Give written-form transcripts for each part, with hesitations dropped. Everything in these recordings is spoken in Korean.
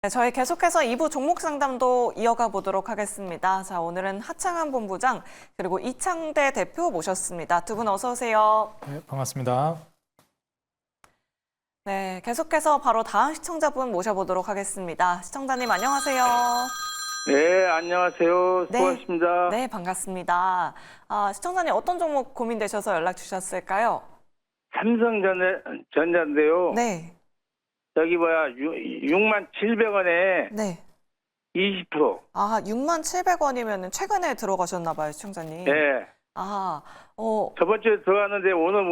네, 저희 계속해서 2부 종목 상담도 이어가 보도록 하겠습니다. 자, 오늘은 하창한 본부장 그리고 이창대 대표 모셨습니다. 두 분 어서 오세요. 네, 반갑습니다. 네, 계속해서 바로 다음 시청자분 모셔보도록 하겠습니다. 시청자님 안녕하세요. 네, 안녕하세요. 수고하셨습니다. 네, 반갑습니다. 시청자님 어떤 종목 고민되셔서 연락 주셨을까요? 삼성전자인데요. 네, 저기 67,000원에 네. 20%. 67,000원이면 최근에 들어가셨나 봐요, 시청자님. 네. 저번 주에 들어갔는데 오늘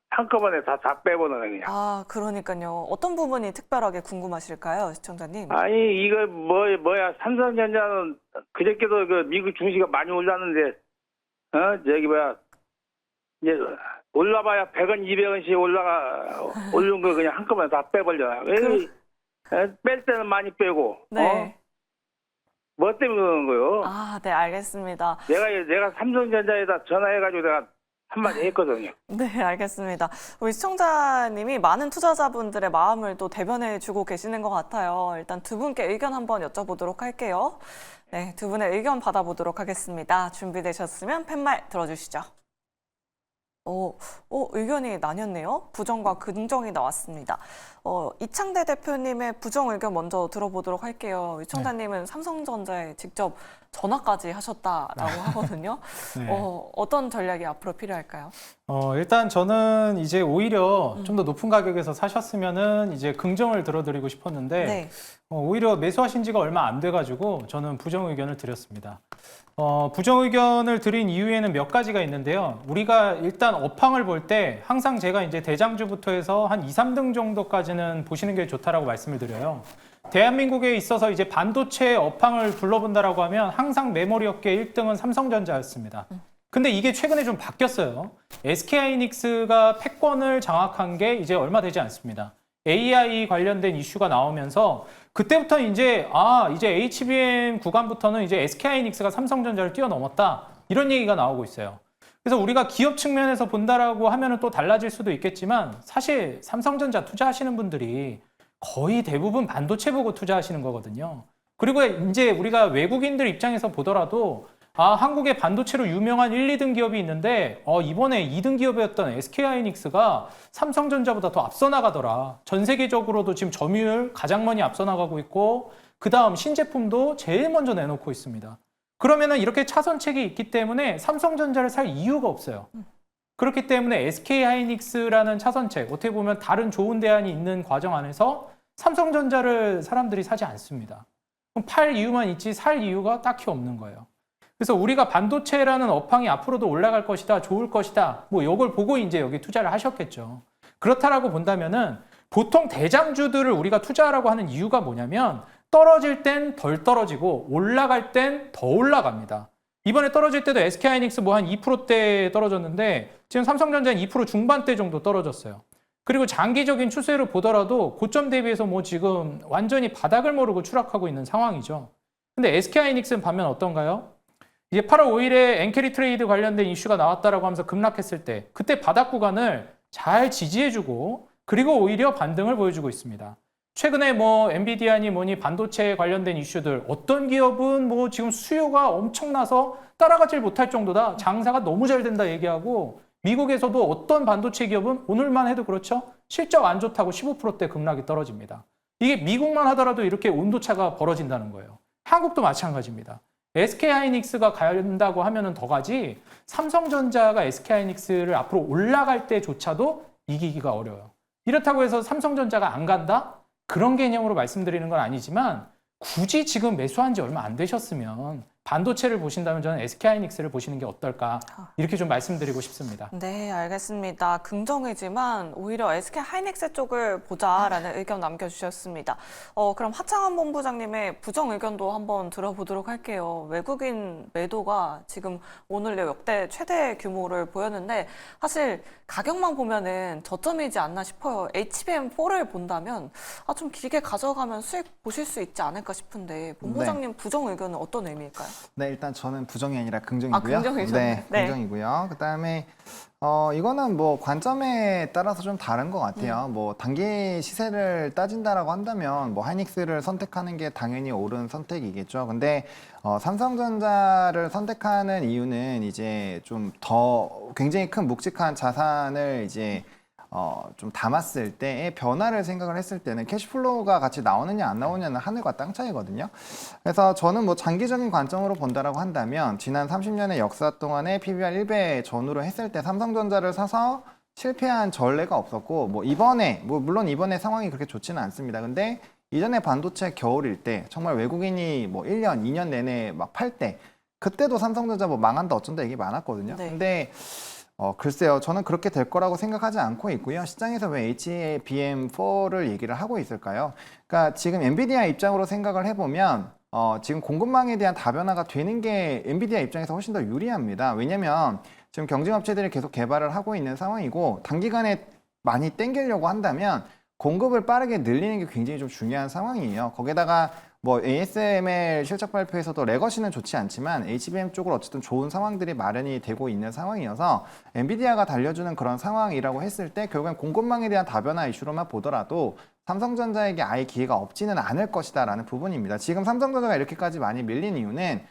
한꺼번에 다 빼버려 그냥. 그러니까요. 어떤 부분이 특별하게 궁금하실까요, 시청자님? 아니, 이거 삼성전자는 그저께도 그 미국 증시가 많이 올랐는데, 이제 올라봐야 100원, 200원씩 오른 거 그냥 한꺼번에 다 빼버려. 뺄 때는 많이 빼고, 네. 뭐 때문에 그러는 거요? 네, 알겠습니다. 내가 삼성전자에다 전화해가지고 내가 한마디 했거든요. 네, 알겠습니다. 우리 시청자님이 많은 투자자분들의 마음을 또 대변해주고 계시는 것 같아요. 일단 두 분께 의견 한번 여쭤보도록 할게요. 네, 두 분의 의견 받아보도록 하겠습니다. 준비되셨으면 팻말 들어주시죠. 의견이 나뉘었네요. 부정과 긍정이 나왔습니다. 이창대 대표님의 부정 의견 먼저 들어보도록 할게요. 시청자님은 삼성전자에 직접 전화까지 하셨다라고 하거든요. 네. 어떤 전략이 앞으로 필요할까요? 일단 저는 이제 오히려 좀 더 높은 가격에서 사셨으면은 이제 긍정을 들어드리고 싶었는데 네. 오히려 매수하신 지가 얼마 안 돼가지고 저는 부정 의견을 드렸습니다. 부정 의견을 드린 이유에는 몇 가지가 있는데요. 우리가 일단 업황을 볼 때 항상 제가 이제 대장주부터 해서 한 2, 3등 정도까지는 보시는 게 좋다라고 말씀을 드려요. 대한민국에 있어서 이제 반도체 업황을 둘러본다라고 하면 항상 메모리 업계 1등은 삼성전자였습니다. 근데 이게 최근에 좀 바뀌었어요. SK하이닉스가 패권을 장악한 게 이제 얼마 되지 않습니다. AI 관련된 이슈가 나오면서 그때부터 이제 HBM 구간부터는 이제 SK하이닉스가 삼성전자를 뛰어넘었다. 이런 얘기가 나오고 있어요. 그래서 우리가 기업 측면에서 본다라고 하면은 또 달라질 수도 있겠지만 사실 삼성전자 투자하시는 분들이 거의 대부분 반도체 보고 투자하시는 거거든요. 그리고 이제 우리가 외국인들 입장에서 보더라도 한국의 반도체로 유명한 1, 2등 기업이 있는데 이번에 2등 기업이었던 SK하이닉스가 삼성전자보다 더 앞서 나가더라. 전 세계적으로도 지금 점유율 가장 많이 앞서 나가고 있고 그 다음 신제품도 제일 먼저 내놓고 있습니다. 그러면은 이렇게 차선책이 있기 때문에 삼성전자를 살 이유가 없어요. 그렇기 때문에 SK하이닉스라는 차선책, 어떻게 보면 다른 좋은 대안이 있는 과정 안에서 삼성전자를 사람들이 사지 않습니다. 그럼 팔 이유만 있지 살 이유가 딱히 없는 거예요. 그래서 우리가 반도체라는 업황이 앞으로도 올라갈 것이다, 좋을 것이다, 뭐 이걸 보고 이제 여기 투자를 하셨겠죠. 그렇다라고 본다면은 보통 대장주들을 우리가 투자하라고 하는 이유가 뭐냐면 떨어질 땐 덜 떨어지고 올라갈 땐 더 올라갑니다. 이번에 떨어질 때도 SK하이닉스 뭐 한 2%대 떨어졌는데 지금 삼성전자는 2% 중반대 정도 떨어졌어요. 그리고 장기적인 추세를 보더라도 고점 대비해서 뭐 지금 완전히 바닥을 모르고 추락하고 있는 상황이죠. 근데 SK하이닉스는 반면 어떤가요? 이제 8월 5일에 엔캐리 트레이드 관련된 이슈가 나왔다라고 하면서 급락했을 때 그때 바닥 구간을 잘 지지해주고 그리고 오히려 반등을 보여주고 있습니다. 최근에 뭐 엔비디아니 뭐니 반도체 관련된 이슈들 어떤 기업은 뭐 지금 수요가 엄청나서 따라가질 못할 정도다. 장사가 너무 잘 된다 얘기하고 미국에서도 어떤 반도체 기업은 오늘만 해도 그렇죠. 실적 안 좋다고 15%대 급락이 떨어집니다. 이게 미국만 하더라도 이렇게 온도차가 벌어진다는 거예요. 한국도 마찬가지입니다. SK하이닉스가 간다고 하면은 더 가지 삼성전자가 SK하이닉스를 앞으로 올라갈 때조차도 이기기가 어려워요. 이렇다고 해서 삼성전자가 안 간다? 그런 개념으로 말씀드리는 건 아니지만 굳이 지금 매수한 지 얼마 안 되셨으면 반도체를 보신다면 저는 SK하이닉스를 보시는 게 어떨까 이렇게 좀 말씀드리고 싶습니다. 네, 알겠습니다. 긍정이지만 오히려 SK하이닉스 쪽을 보자라는 의견 남겨주셨습니다. 그럼 하창한 본부장님의 부정 의견도 한번 들어보도록 할게요. 외국인 매도가 지금 오늘 역대 최대 규모를 보였는데 사실 가격만 보면은 저점이지 않나 싶어요. HBM4를 본다면 좀 길게 가져가면 수익 보실 수 있지 않을까 싶은데 본부장님 부정 의견은 어떤 의미일까요? 네, 일단 저는 부정이 아니라 긍정이고요. 긍정이셨네. 네, 네. 긍정이고요. 그다음에 이거는 뭐 관점에 따라서 좀 다른 것 같아요. 뭐 단기 시세를 따진다라고 한다면 뭐 하이닉스를 선택하는 게 당연히 옳은 선택이겠죠. 근데 삼성전자를 선택하는 이유는 이제 좀 더 굉장히 큰 묵직한 자산을 이제 좀 담았을 때의 변화를 생각을 했을 때는 캐시플로우가 같이 나오느냐 안 나오느냐는 하늘과 땅 차이거든요. 그래서 저는 뭐 장기적인 관점으로 본다라고 한다면 지난 30년의 역사 동안에 PBR 1배 전후로 했을 때 삼성전자를 사서 실패한 전례가 없었고 뭐 이번에 뭐 물론 이번에 상황이 그렇게 좋지는 않습니다. 근데 이전에 반도체 겨울일 때 정말 외국인이 뭐 1년, 2년 내내 막 팔 때 그때도 삼성전자 뭐 망한다 어쩐다 얘기 많았거든요. 네. 근데 글쎄요. 저는 그렇게 될 거라고 생각하지 않고 있고요. 시장에서 왜 HBM4를 얘기를 하고 있을까요? 그러니까 지금 엔비디아 입장으로 생각을 해보면 지금 공급망에 대한 다변화가 되는 게 엔비디아 입장에서 훨씬 더 유리합니다. 왜냐면 지금 경쟁업체들이 계속 개발을 하고 있는 상황이고 단기간에 많이 땡기려고 한다면 공급을 빠르게 늘리는 게 굉장히 좀 중요한 상황이에요. 거기다가 뭐 ASML 실적 발표에서도 레거시는 좋지 않지만 HBM 쪽으로 어쨌든 좋은 상황들이 마련이 되고 있는 상황이어서 엔비디아가 달려주는 그런 상황이라고 했을 때 결국엔 공급망에 대한 다변화 이슈로만 보더라도 삼성전자에게 아예 기회가 없지는 않을 것이다라는 부분입니다. 지금 삼성전자가 이렇게까지 많이 밀린 이유는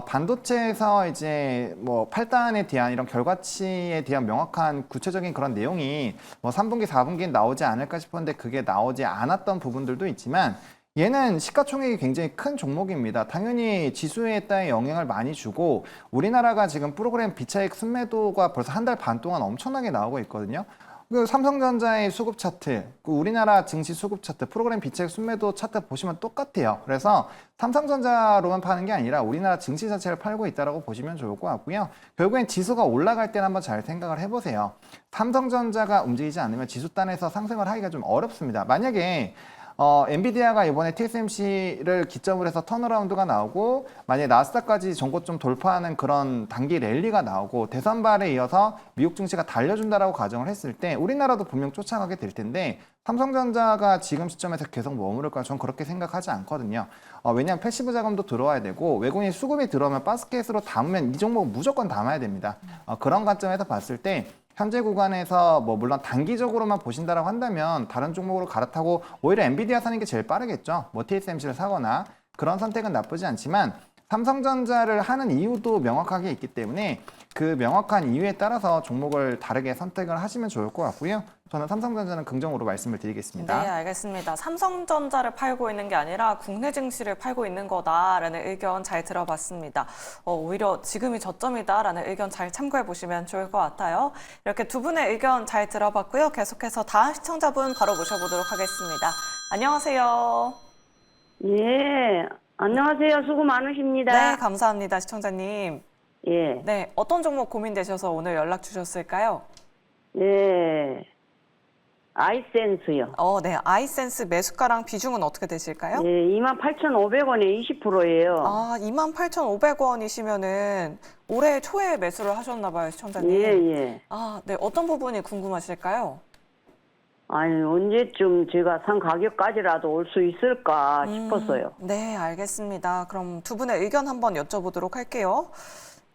반도체에서 이제 뭐 8단에 대한 이런 결과치에 대한 명확한 구체적인 그런 내용이 뭐 3분기, 4분기에 나오지 않을까 싶었는데 그게 나오지 않았던 부분들도 있지만 얘는 시가총액이 굉장히 큰 종목입니다. 당연히 지수에 따른 영향을 많이 주고 우리나라가 지금 프로그램 비차익 순매도가 벌써 한 달 반 동안 엄청나게 나오고 있거든요. 그 삼성전자의 수급 차트, 그 우리나라 증시 수급 차트, 프로그램 비차익 순매도 차트 보시면 똑같아요. 그래서 삼성전자로만 파는 게 아니라 우리나라 증시 자체를 팔고 있다고 보시면 좋을 것 같고요. 결국엔 지수가 올라갈 때는 한번 잘 생각을 해보세요. 삼성전자가 움직이지 않으면 지수단에서 상승을 하기가 좀 어렵습니다. 만약에 엔비디아가 이번에 TSMC를 기점으로 해서 턴어라운드가 나오고 만약에 나스닥까지 전고점 돌파하는 그런 단기 랠리가 나오고 대선발에 이어서 미국 증시가 달려준다라고 가정을 했을 때 우리나라도 분명 쫓아가게 될 텐데 삼성전자가 지금 시점에서 계속 머무를까 저는 그렇게 생각하지 않거든요. 왜냐하면 패시브 자금도 들어와야 되고 외국인 수급이 들어오면 바스켓으로 담으면 이 종목은 무조건 담아야 됩니다. 그런 관점에서 봤을 때 현재 구간에서 뭐 물론 단기적으로만 보신다라고 한다면 다른 종목으로 갈아타고 오히려 엔비디아 사는 게 제일 빠르겠죠. 뭐 TSMC를 사거나 그런 선택은 나쁘지 않지만 삼성전자를 하는 이유도 명확하게 있기 때문에 그 명확한 이유에 따라서 종목을 다르게 선택을 하시면 좋을 것 같고요. 저는 삼성전자는 긍정으로 말씀을 드리겠습니다. 네, 알겠습니다. 삼성전자를 팔고 있는 게 아니라 국내 증시를 팔고 있는 거다라는 의견 잘 들어봤습니다. 오히려 지금이 저점이다라는 의견 잘 참고해 보시면 좋을 것 같아요. 이렇게 두 분의 의견 잘 들어봤고요. 계속해서 다음 시청자분 바로 모셔보도록 하겠습니다. 안녕하세요. 예, 안녕하세요. 수고 많으십니다. 네, 감사합니다, 시청자님. 예, 네, 어떤 종목 고민되셔서 오늘 연락 주셨을까요? 예. 아이센스요. 네, 아이센스 매수가랑 비중은 어떻게 되실까요? 예, 28,500원에 20%예요. 28,500원이시면은 올해 초에 매수를 하셨나 봐요, 시청자님. 예, 예. 네, 어떤 부분이 궁금하실까요? 아니, 언제쯤 제가 산 가격까지라도 올 수 있을까 싶었어요. 네, 알겠습니다. 그럼 두 분의 의견 한번 여쭤보도록 할게요.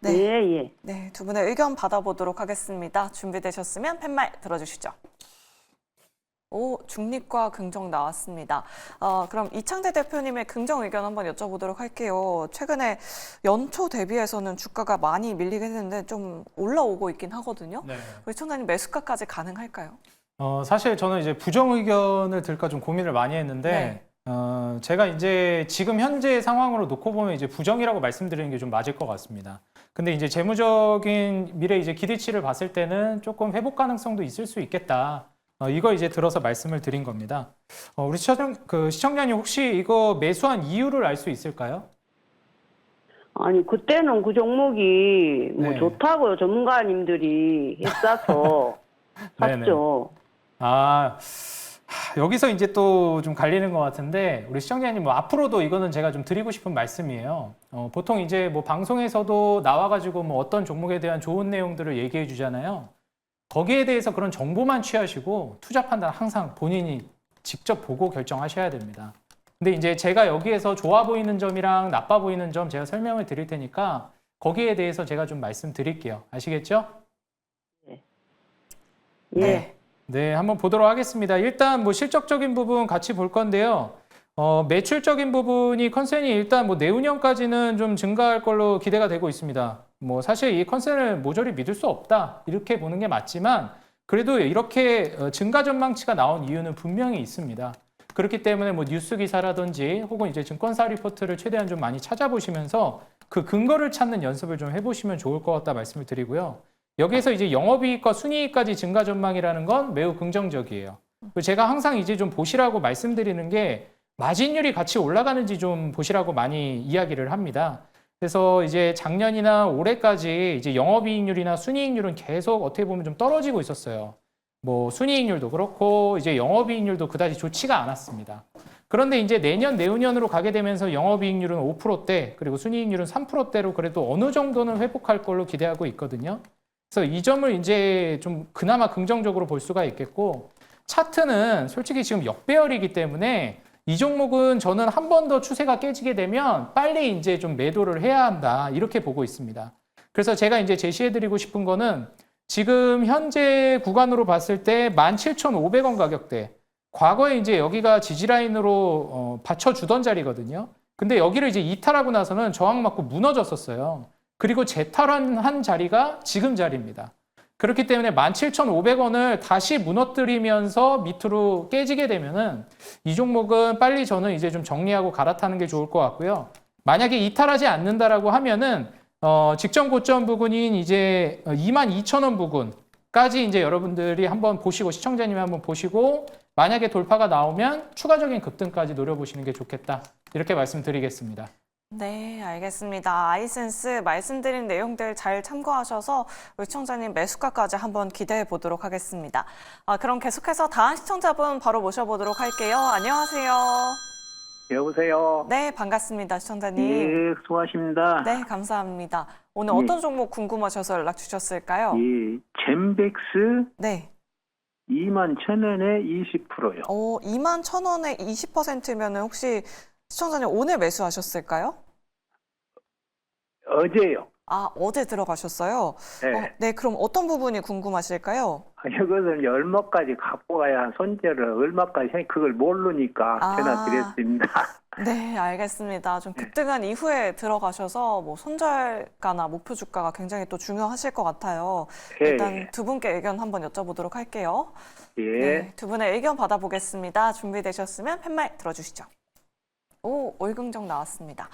네, 예, 예. 네, 두 분의 의견 받아보도록 하겠습니다. 준비되셨으면 팻말 들어주시죠. 중립과 긍정 나왔습니다. 그럼 이창대 대표님의 긍정 의견 한번 여쭤보도록 할게요. 최근에 연초 대비해서는 주가가 많이 밀리긴 했는데 좀 올라오고 있긴 하거든요. 네. 우리 청장님 매수가까지 가능할까요? 사실 저는 이제 부정 의견을 들까 좀 고민을 많이 했는데, 제가 이제 지금 현재 상황으로 놓고 보면 이제 부정이라고 말씀드리는 게 좀 맞을 것 같습니다. 근데 이제 재무적인 미래 이제 기대치를 봤을 때는 조금 회복 가능성도 있을 수 있겠다. 이거 이제 들어서 말씀을 드린 겁니다. 우리 시청자님 혹시 이거 매수한 이유를 알 수 있을까요? 아니, 그때는 그 종목이 뭐 네. 좋다고요. 전문가님들이 했어서 샀죠. 여기서 이제 또 좀 갈리는 것 같은데 우리 시청자님 뭐 앞으로도 이거는 제가 좀 드리고 싶은 말씀이에요. 보통 이제 뭐 방송에서도 나와가지고 뭐 어떤 종목에 대한 좋은 내용들을 얘기해 주잖아요. 거기에 대해서 그런 정보만 취하시고 투자 판단 항상 본인이 직접 보고 결정하셔야 됩니다. 근데 이제 제가 여기에서 좋아 보이는 점이랑 나빠 보이는 점 제가 설명을 드릴 테니까 거기에 대해서 제가 좀 말씀드릴게요. 아시겠죠? 예. 네, 한번 보도록 하겠습니다. 일단 뭐 실적적인 부분 같이 볼 건데요. 매출적인 부분이 컨센이 일단 뭐 내후년까지는 좀 증가할 걸로 기대가 되고 있습니다. 뭐 사실 이 컨센을 모조리 믿을 수 없다 이렇게 보는 게 맞지만 그래도 이렇게 증가 전망치가 나온 이유는 분명히 있습니다. 그렇기 때문에 뭐 뉴스 기사라든지 혹은 이제 증권사 리포트를 최대한 좀 많이 찾아보시면서 그 근거를 찾는 연습을 좀 해보시면 좋을 것 같다 말씀을 드리고요. 여기에서 이제 영업이익과 순이익까지 증가 전망이라는 건 매우 긍정적이에요. 그리고 제가 항상 이제 좀 보시라고 말씀드리는 게 마진율이 같이 올라가는지 좀 보시라고 많이 이야기를 합니다. 그래서 이제 작년이나 올해까지 이제 영업이익률이나 순이익률은 계속 어떻게 보면 좀 떨어지고 있었어요. 뭐 순이익률도 그렇고 이제 영업이익률도 그다지 좋지가 않았습니다. 그런데 이제 내년, 내후년으로 가게 되면서 영업이익률은 5%대 그리고 순이익률은 3%대로 그래도 어느 정도는 회복할 걸로 기대하고 있거든요. 그래서 이 점을 이제 좀 그나마 긍정적으로 볼 수가 있겠고 차트는 솔직히 지금 역배열이기 때문에 이 종목은 저는 한 번 더 추세가 깨지게 되면 빨리 이제 좀 매도를 해야 한다 이렇게 보고 있습니다. 그래서 제가 이제 제시해드리고 싶은 거는 지금 현재 구간으로 봤을 때 17,500원 가격대 과거에 이제 여기가 지지라인으로 받쳐주던 자리거든요. 근데 여기를 이제 이탈하고 나서는 저항 맞고 무너졌었어요. 그리고 재탈한 자리가 지금 자리입니다. 그렇기 때문에 17,500원을 다시 무너뜨리면서 밑으로 깨지게 되면은 이 종목은 빨리 저는 이제 좀 정리하고 갈아타는 게 좋을 것 같고요. 만약에 이탈하지 않는다라고 하면은 직전 고점 부근인 이제 22,000원 부근까지 이제 여러분들이 한번 보시고 시청자님이 한번 보시고 만약에 돌파가 나오면 추가적인 급등까지 노려보시는 게 좋겠다. 이렇게 말씀드리겠습니다. 네, 알겠습니다. 아이센스 말씀드린 내용들 잘 참고하셔서 우리 시청자님 매수가까지 한번 기대해 보도록 하겠습니다. 그럼 계속해서 다음 시청자분 바로 모셔보도록 할게요. 안녕하세요. 여보세요. 네, 반갑습니다, 시청자님. 예, 수고하십니다. 네, 감사합니다. 오늘 어떤 종목 궁금하셔서 연락 주셨을까요? 예, 젠백스 네. 21,000원에 20%요. 21,000원에 20%면 혹시 시청자님 오늘 매수하셨을까요? 어제요. 어제 들어가셨어요? 네. 네, 그럼 어떤 부분이 궁금하실까요? 이것을 얼마까지 갖고 가야 손절을 얼마까지 해 그걸 모르니까 전화 드렸습니다. 네, 알겠습니다. 좀 급등한 이후에 들어가셔서 뭐 손절가나 목표 주가가 굉장히 또 중요하실 것 같아요. 예. 일단 두 분께 의견 한번 여쭤보도록 할게요. 예. 네, 두 분의 의견 받아보겠습니다. 준비되셨으면 팻말 들어주시죠. 오, 월긍정 나왔습니다.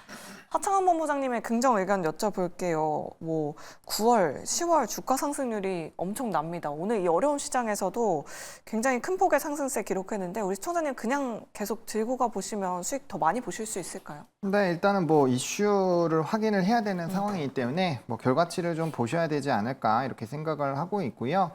하창한 본부장님의 긍정 의견 여쭤볼게요. 뭐 9월, 10월 주가 상승률이 엄청납니다. 오늘 이 어려운 시장에서도 굉장히 큰 폭의 상승세 기록했는데 우리 시청자님 그냥 계속 들고 가 보시면 수익 더 많이 보실 수 있을까요? 네, 일단은 뭐 이슈를 확인을 해야 되는 상황이기 때문에 뭐 결과치를 좀 보셔야 되지 않을까 이렇게 생각을 하고 있고요.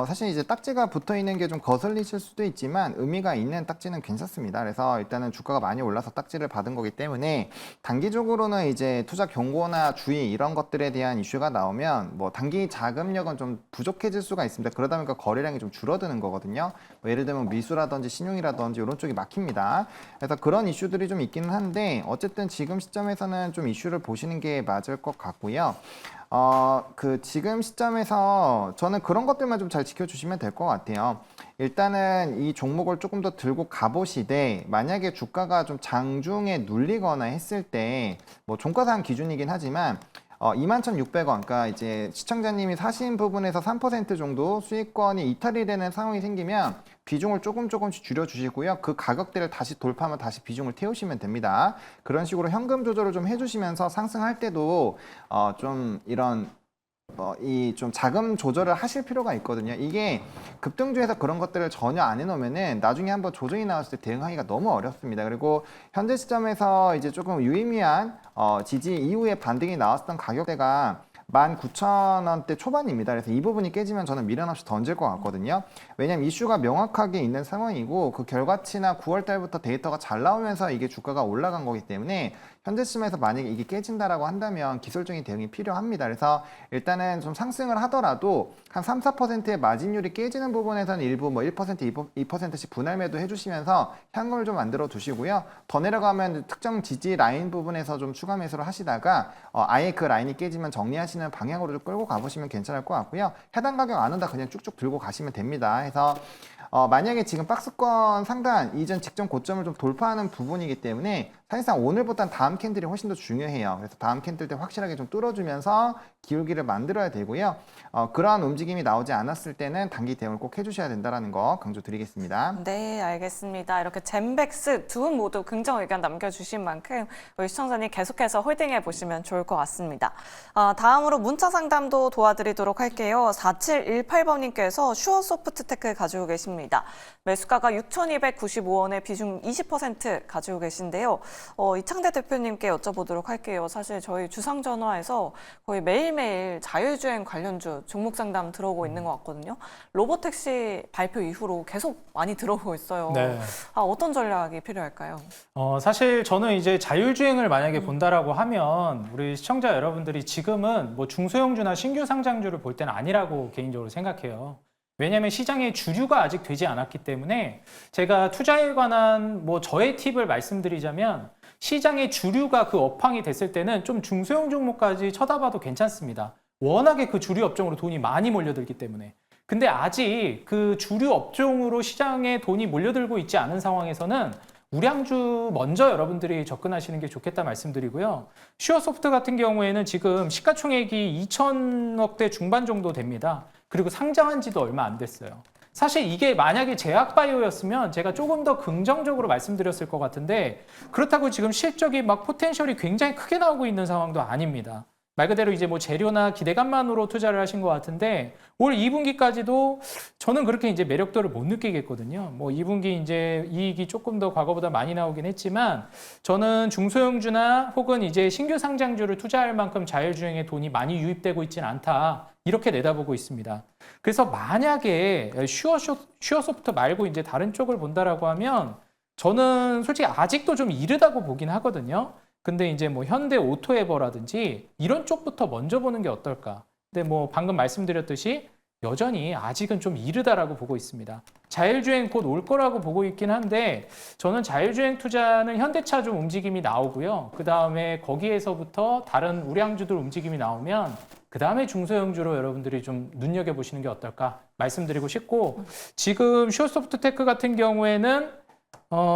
사실 이제 딱지가 붙어 있는 게 좀 거슬리실 수도 있지만 의미가 있는 딱지는 괜찮습니다. 그래서 일단은 주가가 많이 올라서 딱지를 받은 거기 때문에 단기적으로는 이제 투자 경고나 주의 이런 것들에 대한 이슈가 나오면 뭐 단기 자금력은 좀 부족해질 수가 있습니다. 그러다 보니까 거래량이 좀 줄어드는 거거든요. 뭐 예를 들면 미수라든지 신용이라든지 이런 쪽이 막힙니다. 그래서 그런 이슈들이 좀 있기는 한데 어쨌든 지금 시점에서는 좀 이슈를 보시는 게 맞을 것 같고요. 지금 시점에서 저는 그런 것들만 좀 잘 지켜주시면 될 것 같아요. 일단은 이 종목을 조금 더 들고 가보시되 만약에 주가가 좀 장중에 눌리거나 했을 때 뭐 종가상 기준이긴 하지만 21,600원, 그러니까 이제 시청자님이 사신 부분에서 3% 정도 수익권이 이탈이 되는 상황이 생기면 비중을 조금씩 줄여주시고요. 그 가격대를 다시 돌파하면 다시 비중을 태우시면 됩니다. 그런 식으로 현금 조절을 좀 해주시면서 상승할 때도 좀 이런 이 좀 자금 조절을 하실 필요가 있거든요. 이게 급등주에서 그런 것들을 전혀 안 해놓으면은 나중에 한번 조정이 나왔을 때 대응하기가 너무 어렵습니다. 그리고 현재 시점에서 이제 조금 유의미한 지지 이후에 반등이 나왔었던 가격대가 19,000원대 초반입니다. 그래서 이 부분이 깨지면 저는 미련 없이 던질 것 같거든요. 왜냐하면 이슈가 명확하게 있는 상황이고 그 결과치나 9월 달부터 데이터가 잘 나오면서 이게 주가가 올라간 거기 때문에 현재 시점에서 만약에 이게 깨진다라고 한다면 기술적인 대응이 필요합니다. 그래서 일단은 좀 상승을 하더라도 한 3, 4%의 마진율이 깨지는 부분에서는 일부 뭐 1%, 2%씩 분할 매도 해주시면서 현금을 좀 만들어 두시고요. 더 내려가면 특정 지지 라인 부분에서 좀 추가 매수를 하시다가 아예 그 라인이 깨지면 정리하시는 방향으로 좀 끌고 가보시면 괜찮을 것 같고요. 해당 가격 안 온다 그냥 쭉쭉 들고 가시면 됩니다. 해서 만약에 지금 박스권 상단 이전 직전 고점을 좀 돌파하는 부분이기 때문에 사실상 오늘보다는 다음 캔들이 훨씬 더 중요해요. 그래서 다음 캔들 때 확실하게 좀 뚫어주면서 기울기를 만들어야 되고요. 그러한 움직임이 나오지 않았을 때는 단기 대응을 꼭 해주셔야 된다는 거 강조드리겠습니다. 네, 알겠습니다. 이렇게 젠백스 두 분 모두 긍정 의견 남겨주신 만큼 우리 시청자님 계속해서 홀딩해 보시면 좋을 것 같습니다. 다음으로 문자 상담도 도와드리도록 할게요. 4718번님께서 슈어소프트테크 가지고 계십니다. 매수가가 6,295원에 비중 20% 가지고 계신데요. 이창대 대표님께 여쭤보도록 할게요. 사실 저희 주상전화에서 거의 매일매일 자율주행 관련주 종목 상담 들어오고 있는 것 같거든요. 로보택시 발표 이후로 계속 많이 들어오고 있어요. 네. 어떤 전략이 필요할까요? 사실 저는 이제 자율주행을 만약에 본다라고 하면 우리 시청자 여러분들이 지금은 뭐 중소형주나 신규 상장주를 볼 때는 아니라고 개인적으로 생각해요. 왜냐하면 시장에 주류가 아직 되지 않았기 때문에 제가 투자에 관한 뭐 저의 팁을 말씀드리자면 시장의 주류가 그 업황이 됐을 때는 좀 중소형 종목까지 쳐다봐도 괜찮습니다. 워낙에 그 주류 업종으로 돈이 많이 몰려들기 때문에. 근데 아직 그 주류 업종으로 시장에 돈이 몰려들고 있지 않은 상황에서는 우량주 먼저 여러분들이 접근하시는 게 좋겠다 말씀드리고요. 슈어소프트 같은 경우에는 지금 시가총액이 2천억대 중반 정도 됩니다. 그리고 상장한 지도 얼마 안 됐어요. 사실 이게 만약에 제약바이오였으면 제가 조금 더 긍정적으로 말씀드렸을 것 같은데 그렇다고 지금 실적이 막 포텐셜이 굉장히 크게 나오고 있는 상황도 아닙니다. 말 그대로 이제 뭐 재료나 기대감만으로 투자를 하신 것 같은데 올 2분기까지도 저는 그렇게 이제 매력도를 못 느끼겠거든요. 뭐 2분기 이제 이익이 조금 더 과거보다 많이 나오긴 했지만 저는 중소형주나 혹은 이제 신규 상장주를 투자할 만큼 자율주행에 돈이 많이 유입되고 있지는 않다. 이렇게 내다보고 있습니다. 그래서 만약에 슈어소프트 말고 이제 다른 쪽을 본다라고 하면 저는 솔직히 아직도 좀 이르다고 보긴 하거든요. 근데 이제 뭐 현대 오토에버라든지 이런 쪽부터 먼저 보는 게 어떨까? 근데 뭐 방금 말씀드렸듯이 여전히 아직은 좀 이르다라고 보고 있습니다. 자율주행 곧 올 거라고 보고 있긴 한데 저는 자율주행 투자는 현대차 좀 움직임이 나오고요. 그 다음에 거기에서부터 다른 우량주들 움직임이 나오면 그 다음에 중소형주로 여러분들이 좀 눈여겨보시는 게 어떨까 말씀드리고 싶고 지금 슈어소프트테크 같은 경우에는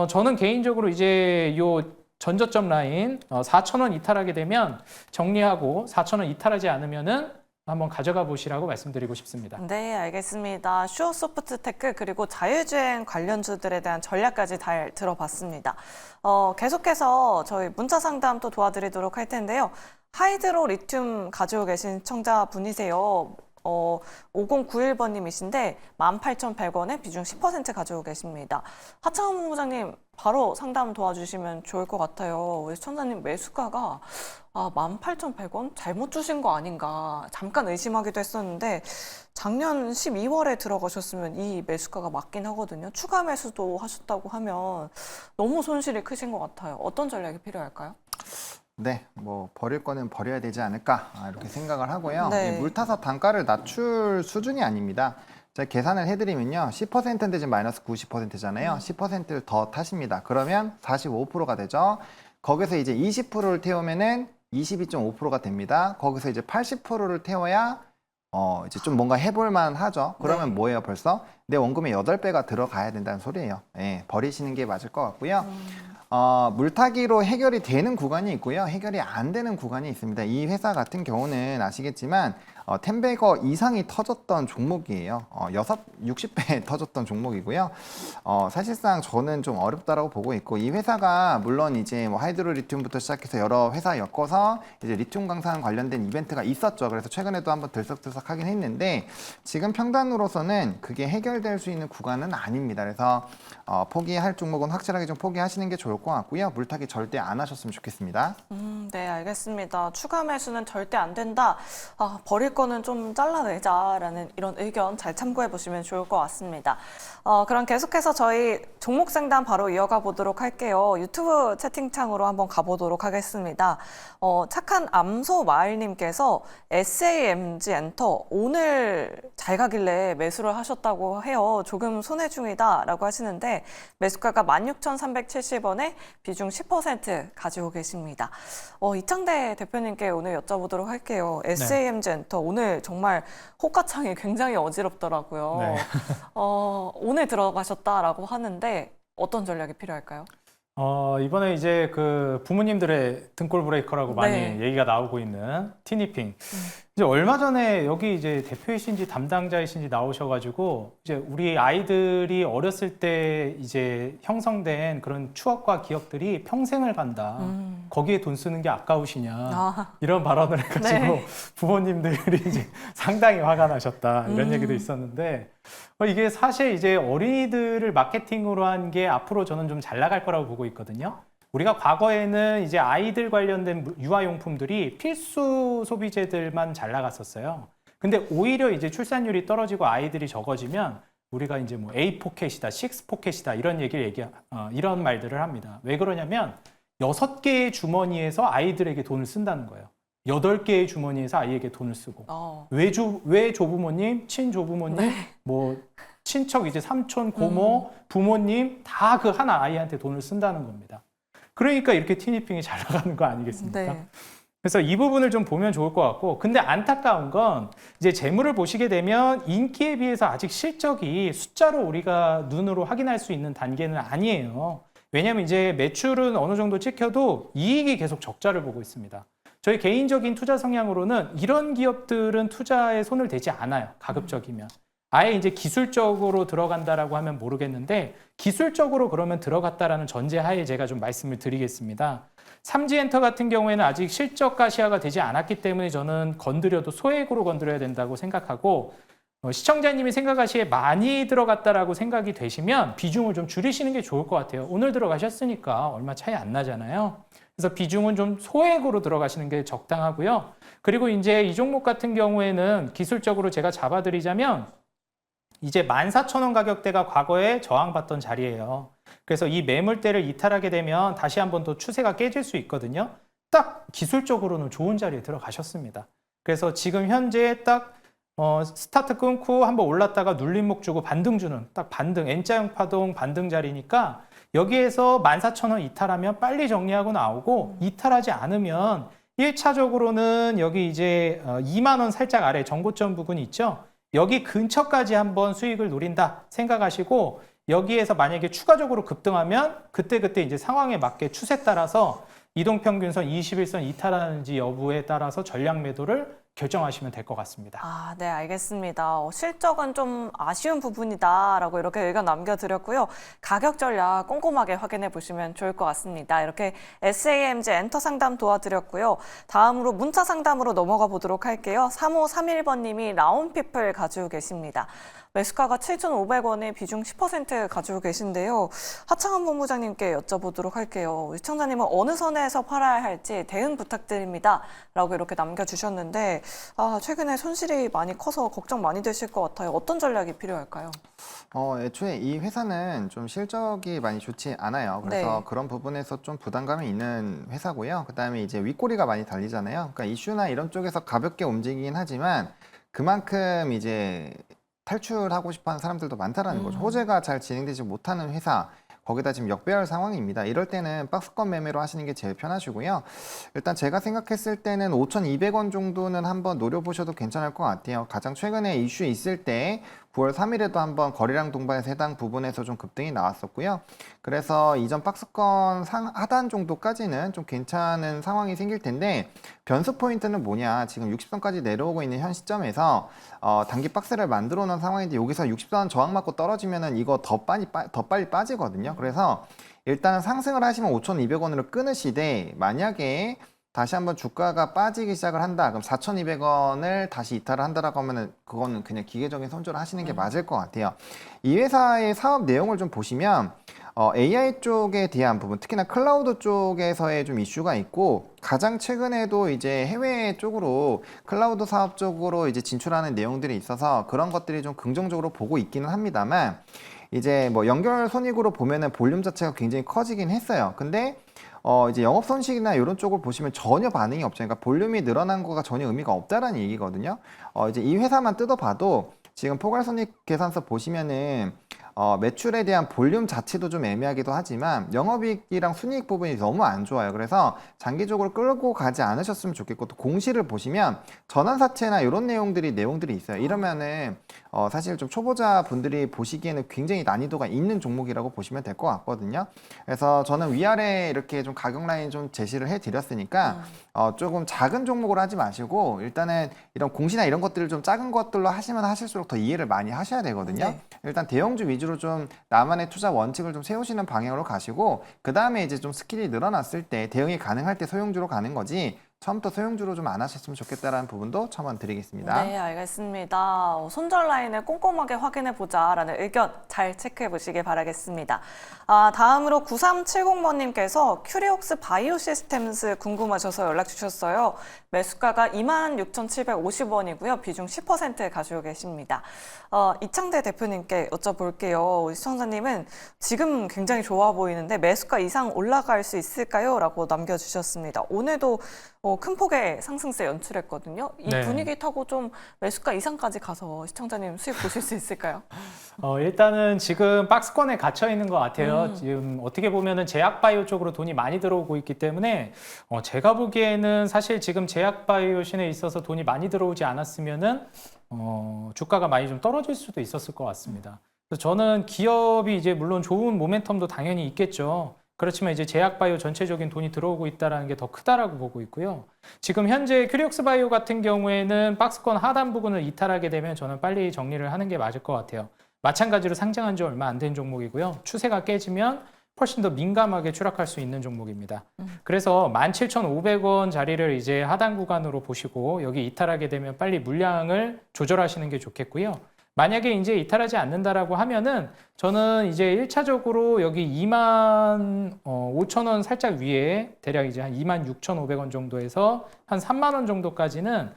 저는 개인적으로 이제 요 전저점 라인 4,000원 이탈하게 되면 정리하고 4,000원 이탈하지 않으면은 한번 가져가 보시라고 말씀드리고 싶습니다. 네, 알겠습니다. 슈어소프트테크 그리고 자율주행 관련주들에 대한 전략까지 잘 들어봤습니다. 계속해서 저희 문자 상담 또 도와드리도록 할 텐데요. 하이드로 리튬 가지고 계신 시청자분이세요. 5091번님이신데 18,100원에 비중 10% 가지고 계십니다. 하창원 본부장님 바로 상담 도와주시면 좋을 것 같아요. 우리 시청자님 매수가가 18,100원? 잘못 주신 거 아닌가 잠깐 의심하기도 했었는데 작년 12월에 들어가셨으면 이 매수가가 맞긴 하거든요. 추가 매수도 하셨다고 하면 너무 손실이 크신 것 같아요. 어떤 전략이 필요할까요? 네, 뭐 버릴 거는 버려야 되지 않을까 이렇게 생각을 하고요. 네. 물 타서 단가를 낮출 수준이 아닙니다. 제가 계산을 해드리면요, 10%인데 지금 마이너스 90%잖아요. 10%를 더 타십니다. 그러면 45%가 되죠. 거기서 이제 20%를 태우면은 22.5%가 됩니다. 거기서 이제 80%를 태워야 이제 좀 뭔가 해볼만 하죠. 그러면 네. 뭐예요? 벌써 내 원금의 8배가 들어가야 된다는 소리예요. 예, 버리시는 게 맞을 것 같고요. 물타기로 해결이 되는 구간이 있고요. 해결이 안 되는 구간이 있습니다. 이 회사 같은 경우는 아시겠지만 10배거 이상이 터졌던 종목이에요. 60배 터졌던 종목이고요. 사실상 저는 좀 어렵다라고 보고 있고 이 회사가 물론 이제 뭐 하이드로 리튬부터 시작해서 여러 회사 엮어서 이제 리튬 광산 관련된 이벤트가 있었죠. 그래서 최근에도 한번 들썩들썩하긴 했는데 지금 평단으로서는 그게 해결될 수 있는 구간은 아닙니다. 그래서 포기할 종목은 확실하게 좀 포기하시는 게 좋을 것 같고요. 물타기 절대 안 하셨으면 좋겠습니다. 네, 알겠습니다. 추가 매수는 절대 안 된다. 버릴 거는 좀 잘라내자라는 이런 의견 잘 참고해 보시면 좋을 것 같습니다. 그럼 계속해서 저희 종목 상담 바로 이어가 보도록 할게요. 유튜브 채팅창으로 한번 가보도록 하겠습니다. 착한 암소 마을님께서 SAMG 엔터 오늘 잘 가길래 매수를 하셨다고 해요. 조금 손해 중이다라고 하시는데 매수가가 16,370원에 비중 10% 가지고 계십니다. 이창대 대표님께 오늘 여쭤보도록 할게요. SAMG 엔터 오늘 정말 호가창이 굉장히 어지럽더라고요. 네. 오늘 들어가셨다라고 하는데 어떤 전략이 필요할까요? 이번에 이제 그 부모님들의 등골 브레이커라고 많이 네. 얘기가 나오고 있는 티니핑. 이제 얼마 전에 여기 이제 대표이신지 담당자이신지 나오셔가지고 이제 우리 아이들이 어렸을 때 이제 형성된 그런 추억과 기억들이 평생을 간다. 거기에 돈 쓰는 게 아까우시냐. 이런 발언을 해가지고 네. 부모님들이 이제 상당히 화가 나셨다. 이런 얘기도 있었는데 이게 사실 이제 어린이들을 마케팅으로 한 게 앞으로 저는 좀 잘 나갈 거라고 보고 있거든요. 우리가 과거에는 이제 아이들 관련된 유아용품들이 필수 소비재들만 잘 나갔었어요. 근데 오히려 이제 출산율이 떨어지고 아이들이 적어지면 우리가 이제 뭐 A 포켓이다, 6 포켓이다 이런 이런 말들을 합니다. 왜 그러냐면 6개의 주머니에서 아이들에게 돈을 쓴다는 거예요. 8개의 주머니에서 아이에게 돈을 쓰고. 외조부모님, 친조부모님, 뭐 친척 이제 삼촌, 고모, 부모님 다 그 한 아이한테 돈을 쓴다는 겁니다. 그러니까 이렇게 티니핑이 잘 나가는 거 아니겠습니까? 네. 그래서 이 부분을 좀 보면 좋을 것 같고, 근데 안타까운 건 이제 재물을 보시게 되면 인기에 비해서 아직 실적이 숫자로 우리가 눈으로 확인할 수 있는 단계는 아니에요. 왜냐하면 이제 매출은 어느 정도 찍혀도 이익이 계속 적자를 보고 있습니다. 저희 개인적인 투자 성향으로는 이런 기업들은 투자에 손을 대지 않아요. 가급적이면. 아예 이제 기술적으로 들어간다라고 하면 모르겠는데 기술적으로 그러면 들어갔다라는 전제하에 제가 좀 말씀을 드리겠습니다. 삼지엔터 같은 경우에는 아직 실적 가시화가 되지 않았기 때문에 저는 건드려도 소액으로 건드려야 된다고 생각하고 시청자님이 생각하시기에 많이 들어갔다라고 생각이 되시면 비중을 좀 줄이시는 게 좋을 것 같아요. 오늘 들어가셨으니까 얼마 차이 안 나잖아요. 그래서 비중은 좀 소액으로 들어가시는 게 적당하고요. 그리고 이제 이 종목 같은 경우에는 기술적으로 제가 잡아드리자면 이제 14,000원 가격대가 과거에 저항받던 자리예요. 그래서 이 매물대를 이탈하게 되면 다시 한번 더 추세가 깨질 수 있거든요. 딱 기술적으로는 좋은 자리에 들어가셨습니다. 그래서 지금 현재 딱 스타트 끊고 한번 올랐다가 눌림목 주고 반등 주는 딱 반등 N자형 파동 반등 자리니까 여기에서 14,000원 이탈하면 빨리 정리하고 나오고 이탈하지 않으면 1차적으로는 여기 이제 2만 원 살짝 아래 정고점 부분이 있죠. 여기 근처까지 한번 수익을 노린다 생각하시고 여기에서 만약에 추가적으로 급등하면 그때 이제 상황에 맞게 추세 따라서 이동평균선 21선 이탈하는지 여부에 따라서 전략 매도를 결정하시면 될 것 같습니다. 네, 알겠습니다. 실적은 좀 아쉬운 부분이다라고 이렇게 의견 남겨드렸고요. 가격 전략 꼼꼼하게 확인해 보시면 좋을 것 같습니다. 이렇게 SAMG 엔터 상담 도와드렸고요. 다음으로 문자 상담으로 넘어가 보도록 할게요. 3531번님이 라온피플 가지고 계십니다. 매수가가 7,500원에 비중 10% 가지고 계신데요. 하창원 본부장님께 여쭤보도록 할게요. 시청자님은 어느 선에서 팔아야 할지 대응 부탁드립니다. 라고 이렇게 남겨주셨는데 최근에 손실이 많이 커서 걱정 많이 되실 것 같아요. 어떤 전략이 필요할까요? 애초에 이 회사는 좀 실적이 많이 좋지 않아요. 그래서 네. 그런 부분에서 좀 부담감이 있는 회사고요. 그다음에 이제 윗꼬리가 많이 달리잖아요. 그러니까 이슈나 이런 쪽에서 가볍게 움직이긴 하지만 그만큼 이제 탈출하고 싶어 하는 사람들도 많다라는 거죠. 호재가 잘 진행되지 못하는 회사, 거기다 지금 역배열 상황입니다. 이럴 때는 박스권 매매로 하시는 게 제일 편하시고요. 일단 제가 생각했을 때는 5,200원 정도는 한번 노려보셔도 괜찮을 것 같아요. 가장 최근에 이슈 있을 때 9월 3일에도 한번 거래량 동반에서 해당 부분에서 좀 급등이 나왔었고요. 그래서 이전 박스권 하단 정도까지는 좀 괜찮은 상황이 생길 텐데 변수 포인트는 뭐냐. 지금 60선까지 내려오고 있는 현 시점에서 단기 박스를 만들어 놓은 상황인데 여기서 60선 저항 맞고 떨어지면은 이거 더 빨리 빠지거든요. 그래서 일단은 상승을 하시면 5,200원으로 끊으시되 만약에 다시 한번 주가가 빠지기 시작을 한다. 그럼 4,200원을 다시 이탈을 한다라고 하면은 그거는 그냥 기계적인 손절을 하시는 게 맞을 것 같아요. 이 회사의 사업 내용을 좀 보시면 AI 쪽에 대한 부분, 특히나 클라우드 쪽에서의 좀 이슈가 있고 가장 최근에도 이제 해외 쪽으로 클라우드 사업 쪽으로 이제 진출하는 내용들이 있어서 그런 것들이 좀 긍정적으로 보고 있기는 합니다만 이제 뭐 연결 손익으로 보면은 볼륨 자체가 굉장히 커지긴 했어요. 근데 이제 영업 손실이나 이런 쪽을 보시면 전혀 반응이 없죠. 그러니까 볼륨이 늘어난 거가 전혀 의미가 없다라는 얘기거든요. 이제 이 회사만 뜯어봐도 지금 포괄손익 계산서 보시면은 매출에 대한 볼륨 자체도 좀 애매하기도 하지만 영업이익이랑 순이익 부분이 너무 안 좋아요. 그래서 장기적으로 끌고 가지 않으셨으면 좋겠고 또 공시를 보시면 전환사채나 이런 내용들이 있어요. 이러면은 사실 좀 초보자 분들이 보시기에는 굉장히 난이도가 있는 종목이라고 보시면 될 것 같거든요. 그래서 저는 위아래 이렇게 좀 가격 라인 좀 제시를 해드렸으니까 조금 작은 종목으로 하지 마시고 일단은 이런 공시나 이런 것들을 좀 작은 것들로 하시면 하실수록 더 이해를 많이 하셔야 되거든요. 네. 일단 대형주 위주로 좀 나만의 투자 원칙을 좀 세우시는 방향으로 가시고 그 다음에 이제 좀 스킬이 늘어났을 때 대응이 가능할 때 소형주로 가는 거지 처음부터 소형주로 좀 안 하셨으면 좋겠다라는 부분도 첨언드리겠습니다. 네, 알겠습니다. 손절 라인을 꼼꼼하게 확인해 보자라는 의견 잘 체크해 보시길 바라겠습니다. 다음으로 9370번님께서 큐리옥스 바이오 시스템스 궁금하셔서 연락 주셨어요. 매수가가 26,750원이고요. 비중 10% 가지고 계십니다. 이창대 대표님께 여쭤볼게요. 우리 시청자님은 지금 굉장히 좋아 보이는데 매수가 이상 올라갈 수 있을까요? 라고 남겨주셨습니다. 오늘도 큰 폭의 상승세 연출했거든요. 이 네. 분위기 타고 좀 매수가 이상까지 가서 시청자님 수익 보실 수 있을까요? 일단은 지금 박스권에 갇혀 있는 것 같아요. 지금 어떻게 보면은 제약바이오 쪽으로 돈이 많이 들어오고 있기 때문에 제가 보기에는 사실 지금 제약바이오 신에 있어서 돈이 많이 들어오지 않았으면은 주가가 많이 좀 떨어질 수도 있었을 것 같습니다. 그래서 저는 기업이 이제 물론 좋은 모멘텀도 당연히 있겠죠. 그렇지만 이제 제약바이오 전체적인 돈이 들어오고 있다는 게 더 크다라고 보고 있고요. 지금 현재 큐리옥스 바이오 같은 경우에는 박스권 하단 부분을 이탈하게 되면 저는 빨리 정리를 하는 게 맞을 것 같아요. 마찬가지로 상장한 지 얼마 안 된 종목이고요. 추세가 깨지면 훨씬 더 민감하게 추락할 수 있는 종목입니다. 그래서 17,500원 자리를 이제 하단 구간으로 보시고 여기 이탈하게 되면 빨리 물량을 조절하시는 게 좋겠고요. 만약에 이제 이탈하지 않는다라고 하면은 저는 이제 1차적으로 여기 25,000원 살짝 위에 대략 이제 한 26,500원 정도에서 한 3만 원 정도까지는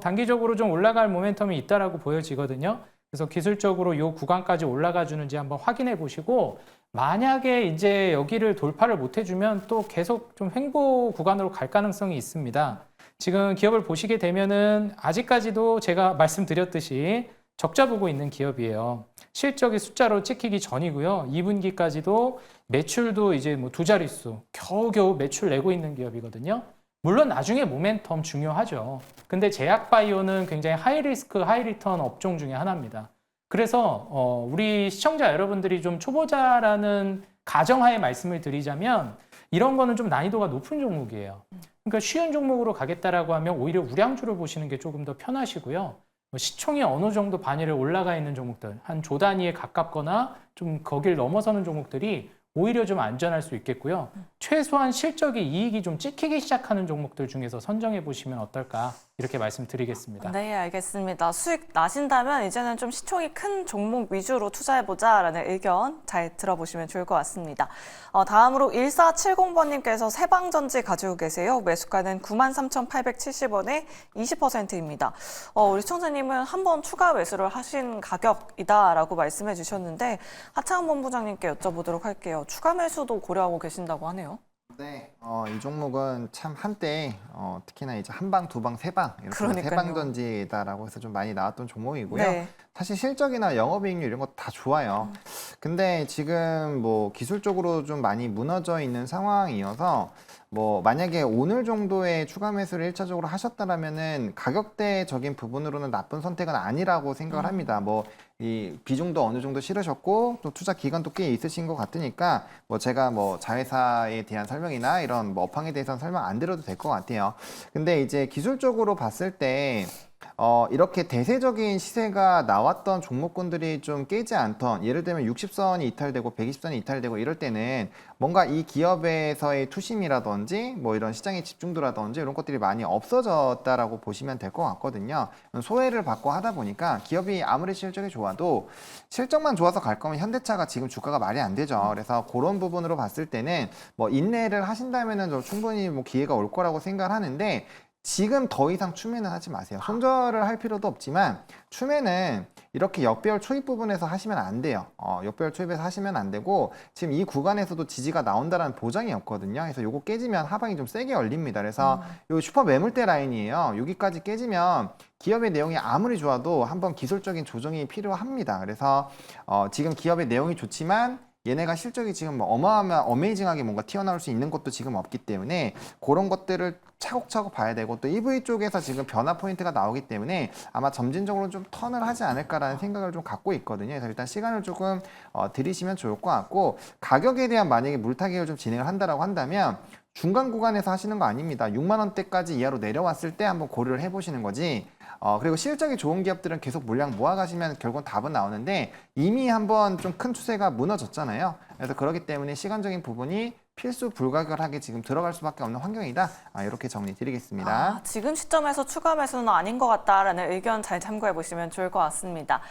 단기적으로 좀 올라갈 모멘텀이 있다라고 보여지거든요. 그래서 기술적으로 이 구간까지 올라가 주는지 한번 확인해 보시고 만약에 이제 여기를 돌파를 못 해주면 또 계속 좀 횡보 구간으로 갈 가능성이 있습니다. 지금 기업을 보시게 되면은 아직까지도 제가 말씀드렸듯이 적자 보고 있는 기업이에요. 실적이 숫자로 찍히기 전이고요. 2분기까지도 매출도 이제 뭐 2자릿수 겨우겨우 매출 내고 있는 기업이거든요. 물론 나중에 모멘텀 중요하죠. 근데 제약바이오는 굉장히 하이리스크, 하이리턴 업종 중에 하나입니다. 그래서 우리 시청자 여러분들이 좀 초보자라는 가정하에 말씀을 드리자면 이런 거는 좀 난이도가 높은 종목이에요. 그러니까 쉬운 종목으로 가겠다라고 하면 오히려 우량주를 보시는 게 조금 더 편하시고요. 시총이 어느 정도 반이를 올라가 있는 종목들, 한 조 단위에 가깝거나 좀 거길 넘어서는 종목들이 오히려 좀 안전할 수 있겠고요. 최소한 실적이 이익이 좀 찍히기 시작하는 종목들 중에서 선정해 보시면 어떨까 이렇게 말씀드리겠습니다. 네, 알겠습니다. 수익 나신다면 이제는 좀 시총이 큰 종목 위주로 투자해보자라는 의견 잘 들어보시면 좋을 것 같습니다. 다음으로 1470번님께서 세방전지 가지고 계세요. 매수가는 93,870원에 20%입니다. 우리 시청자님은 한번 추가 매수를 하신 가격이다라고 말씀해 주셨는데 하창원 본부장님께 여쭤보도록 할게요. 추가 매수도 고려하고 계신다고 하네요. 네, 이 종목은 참 한때 특히나 이제 한방, 두방, 세방 이렇게 그러니까요. 세방전지다라고 해서 좀 많이 나왔던 종목이고요. 네. 사실 실적이나 영업이익률 이런 거 다 좋아요. 근데 지금 뭐 기술적으로 좀 많이 무너져 있는 상황이어서 뭐 만약에 오늘 정도의 추가 매수를 1차적으로 하셨다라면은 가격대적인 부분으로는 나쁜 선택은 아니라고 생각을 합니다. 뭐 이 비중도 어느 정도 실으셨고 또 투자 기간도 꽤 있으신 것 같으니까 뭐 제가 뭐 자회사에 대한 설명이나 이런 뭐 업황에 대해서는 설명 안 드려도 될 것 같아요. 근데 이제 기술적으로 봤을 때 이렇게 대세적인 시세가 나왔던 종목군들이 좀 깨지 않던, 예를 들면 60선이 이탈되고 120선이 이탈되고 이럴 때는 뭔가 이 기업에서의 투심이라든지 뭐 이런 시장의 집중도라든지 이런 것들이 많이 없어졌다라고 보시면 될 것 같거든요. 소외를 받고 하다 보니까 기업이 아무리 실적이 좋아도 실적만 좋아서 갈 거면 현대차가 지금 주가가 말이 안 되죠. 그래서 그런 부분으로 봤을 때는 뭐 인내를 하신다면은 좀 충분히 뭐 기회가 올 거라고 생각을 하는데, 지금 더 이상 추매는 하지 마세요. 손절을 할 필요도 없지만 추매는 이렇게 역배열 초입 부분에서 하시면 안 돼요. 역배열 초입에서 하시면 안 되고, 지금 이 구간에서도 지지가 나온다는 보장이 없거든요. 그래서 요거 깨지면 하방이 좀 세게 열립니다. 그래서 요 슈퍼 매물대 라인이에요. 여기까지 깨지면 기업의 내용이 아무리 좋아도 한번 기술적인 조정이 필요합니다. 그래서 지금 기업의 내용이 좋지만 얘네가 실적이 지금 뭐 어메이징하게 뭔가 튀어나올 수 있는 것도 지금 없기 때문에 그런 것들을 차곡차곡 봐야 되고, 또 EV 쪽에서 지금 변화 포인트가 나오기 때문에 아마 점진적으로 좀 턴을 하지 않을까라는 생각을 좀 갖고 있거든요. 그래서 일단 시간을 조금 들이시면 좋을 것 같고, 가격에 대한 만약에 물타기를 좀 진행을 한다라고 한다면 중간 구간에서 하시는 거 아닙니다. 6만 원대까지 이하로 내려왔을 때 한번 고려를 해보시는 거지. 그리고 실적이 좋은 기업들은 계속 물량 모아가시면 결국은 답은 나오는데, 이미 한번 좀 큰 추세가 무너졌잖아요. 그래서 그렇기 때문에 시간적인 부분이 필수 불가결하게 지금 들어갈 수밖에 없는 환경이다. 이렇게 정리 드리겠습니다. 지금 시점에서 추가 매수는 아닌 것 같다라는 의견 잘 참고해 보시면 좋을 것 같습니다.